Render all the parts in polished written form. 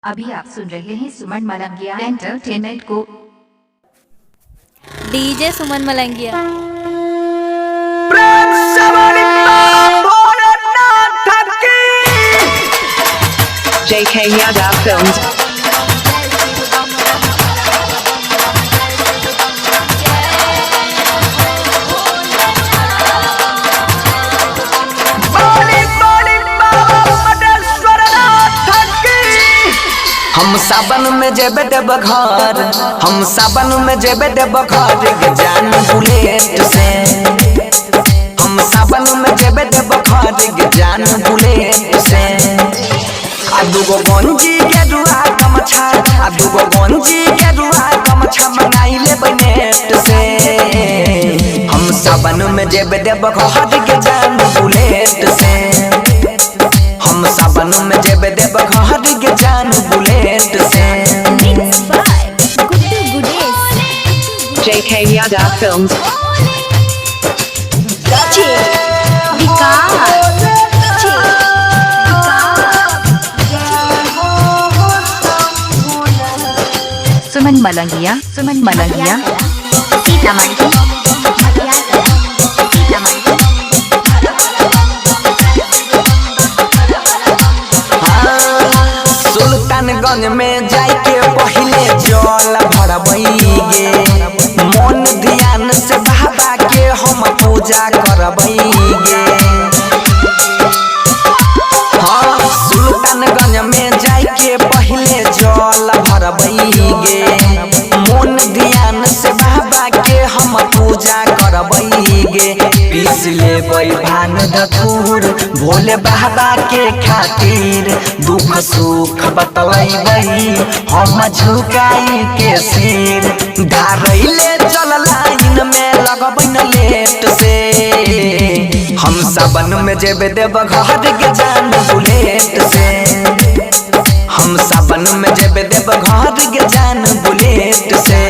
अभी आप सुन रहे हैं सुमन मलंगिया एंटरटेनमेंट को। डीजे सुमन मलंगिया। JK Yadav Films. हम सावन में जेबे देब घर, हम सावन में जेबे देब घर के जान बुलेट से। हम सावन में जेबे देब घर के जान बुलेट से। आ दुगो गंजी के रुआ गमछा, आ दुगो गंजी के रुआ गमछा मंगाई ले नेट से। हम सावन में जेबे देब घर के जान बुलेट से। हम सावन में जेबे देब घर के जान बुलेट से। JK Yadav Films. सुमन मलंगिया, सुमन मलंगिया। सुल्तानगंज में जाके पहले जल भरबैगे, मन ध्यान से बाबा के हम पूजा करबैगे। हाँ, सुल्तानगंज में जाके पहले जल भरबैगे, मन ध्यान से बाबा के हम पूजा करबैगे। पीस लेबै भान धतूर भोले बाबा के खातिर, दुख सुख बतलैबै हम झुकाई के सिर। धारैले चल लाइन में लगबै न लेट से। हम सावन में जेबे देब घर के जान बुलेट से। हम सावन में जेबे देब घर के जान बुलेट से।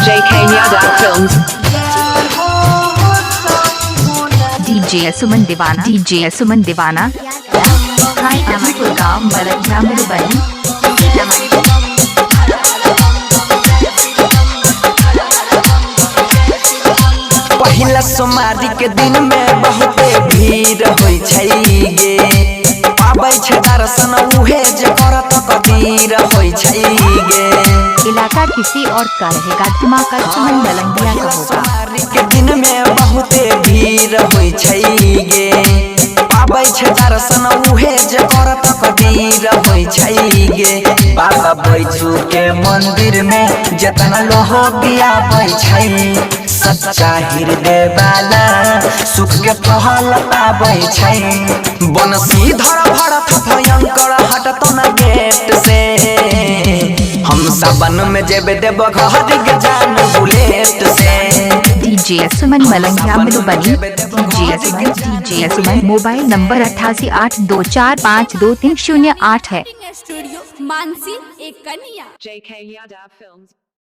JK Yadav Films. डीजे सुमन दीवाना, डीजे सुमन दीवाना। हाय अमीपुर गाँव मलंगिया मधुबनी। पहिला सोमवारी के दिन में बहुते भीड़ होइ छै गे, पाबै छै दर्शन उहे जे करत कदीर होइ छै गे। इलाका किसी और का रहेगा, दिमाग का सुमन मलंगिया का होगा। सोमवारी के दिन में बहुते भीड़ होइ छै गे, पाबै छै दर्शन उहे जे करत कदीर होइ छै गे। बाबा बैजू के मंदिर में जतना लोग आबै छै, सच्चा हृदय वाला सुख के फल पाबै छै। बनसीधर भरत भयंकर हटतो न गेट से। हम सावन में जेबे देब घर के जान बुलेट से। डीजे सुमन मलंगिया मधुबनी। डीजे सुमन। मोबाइल नंबर 8882452308 है। स्टूडियो मानसी एक कन्या। JK Yadav Films.